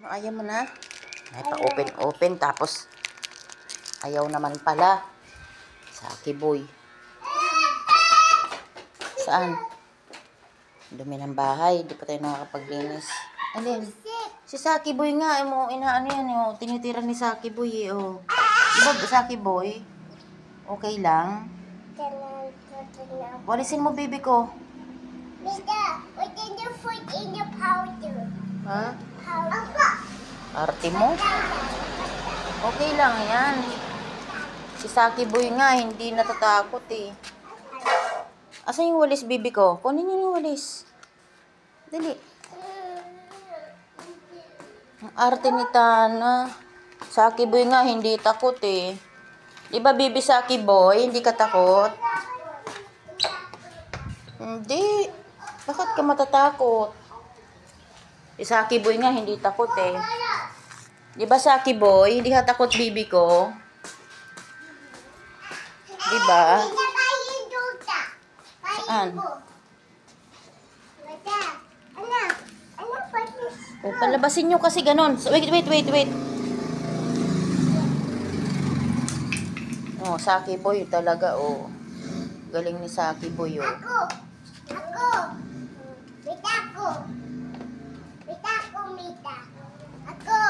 Ayaw mo na? Ay, pa-open tapos ayaw naman pala. Saki boy. Saan? Dumi ng bahay. Di pa tayo nakakapaglinis. Alin? Si Saki boy nga. Inaano yan. Tinitira ni Saki boy. Diba Saki boy? Okay lang? Walisin mo baby ko. Mita, what did you put in the powder? Ha? Powder. Arte mo? Okay lang yan. Si Saki boy nga, hindi natatakot eh. Asan yung walis, bibi ko? Kunin niyo yung walis. Dali. Ang arte ni Tana. Saki boy nga, hindi takot eh. Diba, bibi Saki boy, hindi ka takot? Hindi. Bakit ka matatakot? Si Saki boy nga, hindi takot eh. Diba, Saki boy, hindi ka takot, bibi ko? Diba? Saan? O, palabasin nyo kasi ganon. Wait. Oh, Saki boy talaga, oh. Galing ni Saki boy, oh. Ako. Mita. Ako.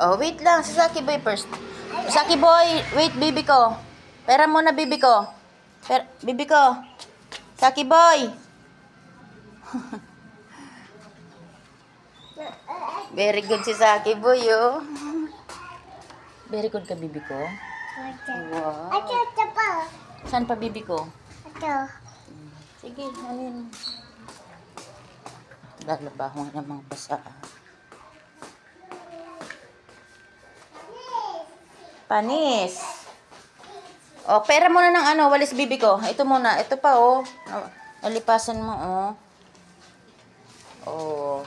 Oh, wait lang. Si Saki boy first. Saki boy, wait, bibi ko. Pera muna, bibi ko. Bibi ko. Saki boy. Very good si Saki boy, oh. Very good ka, bibi ko. Wow. Ito pa. Saan pa, bibi ko? Ito. Sige, alin. Lalabaho nga ng mga basa. Panis. O, pera muna ng walis bibi ko. Ito muna. Ito pa, oh. Nalipasan mo, oh. Oh.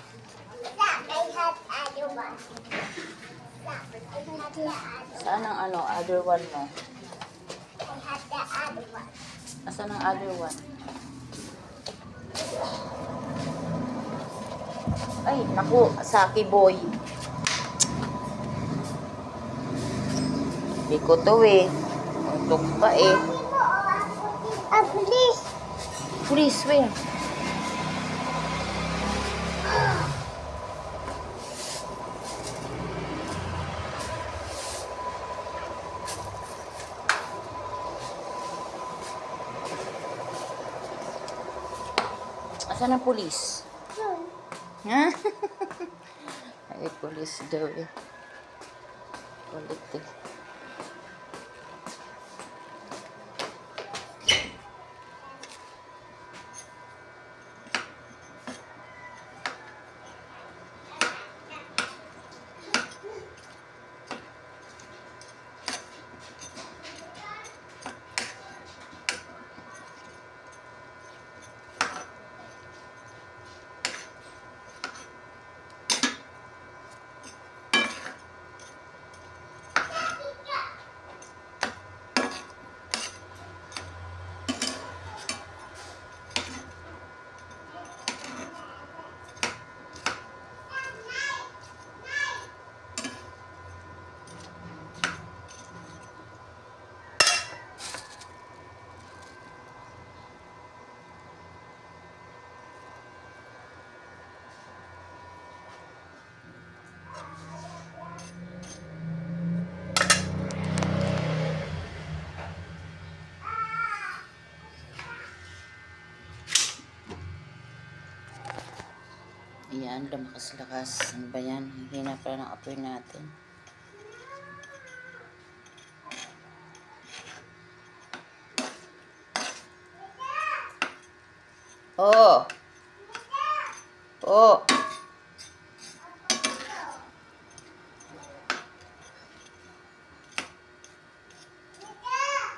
Saan ang other one mo? Asan ang other one? Ay, naku, Saki boy. Hindi ko to eh. Untok pa eh. Please. Please, wait. Asan ang pulis? Ha? Ay, pulis daw eh. Kulit eh. Ayan, lumakas-lakas. Ano ba yan? Hina pala ng apoy natin. Oh! Oh!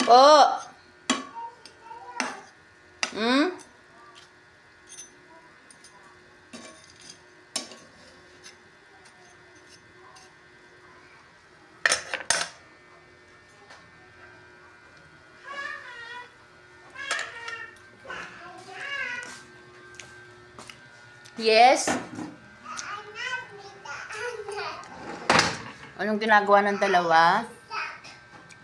Oh! Hmm? Yes? Anong ginagawa ng dalawa?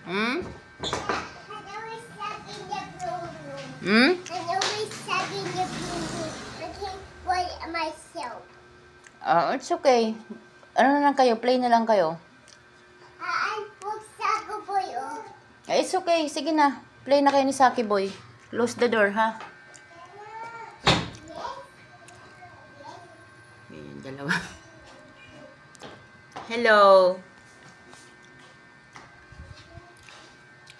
Hmm? And always stuck in the blue room. Hmm? And always stuck in the blue room. Looking for myself. It's okay. Ano na lang kayo? Play na lang kayo. I'm Saki Boy. Oh. It's okay. Sige na. Play na kayo ni Saki Boy. Close the door, ha? Yan, dalawa. Hello.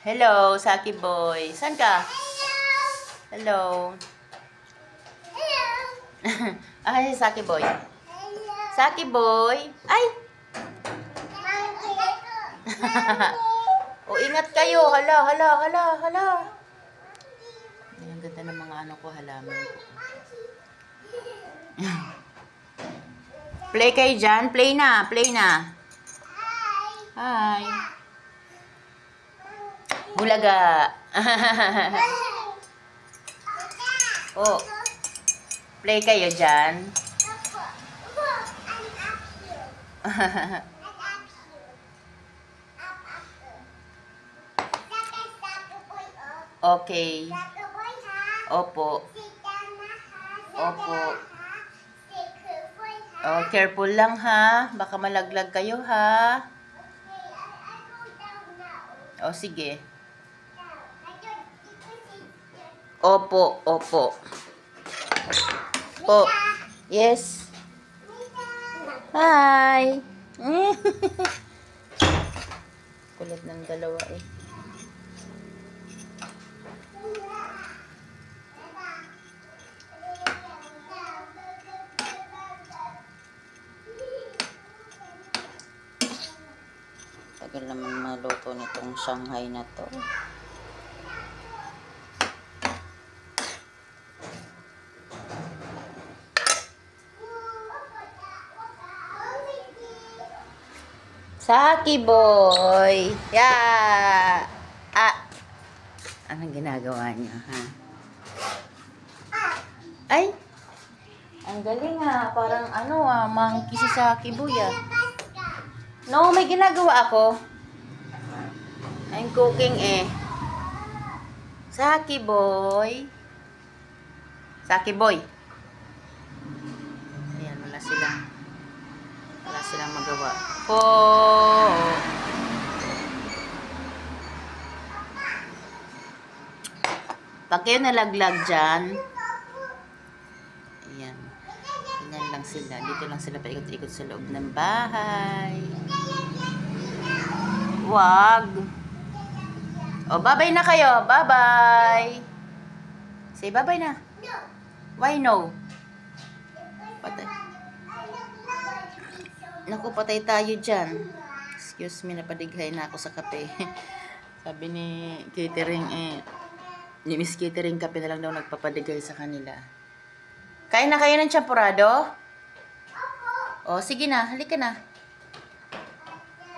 Hello, Saki Boy. Saan ka? Hello. Hello. Ay, Saki Boy. Hello. Saki Boy. Ay! O, ingat kayo. Hala. Ay, ang ganda ng mga ano ko, halaman ko. Play kayo dyan. Play na. Hi. Bulaga. Oh, play kayo dyan. Okay. Opo. Opo. Oh, careful lang ha. Baka malaglag kayo ha. O, sige. Opo. Po. Yes. Hi. Kulit ng dalawa eh. Tagal naman maluto nitong Shanghai na to. Saki Boy! Yeah! Anong ginagawa niya, ha? Ay! Ang galing ha. Parang monkey si Saki Boy ah. No, may ginagawa ako. I'm cooking eh. Saki Boy. Saki Boy. Ayan, wala silang magawa. Pag kayo nalaglag dyan, ayan, ganyan lang sila. Dito lang sila paikot-ikot sa loob ng bahay. Wag. O, bye-bye na kayo. Bye-bye. Say bye-bye na. Why no? Patay. Naku, patay tayo dyan. Excuse me, napadighay na ako sa kape. Sabi ni catering ni Miss Catering, kape na lang daw nagpapadigay sa kanila. Kain na kayo ng champurado? O, sige na, halika na.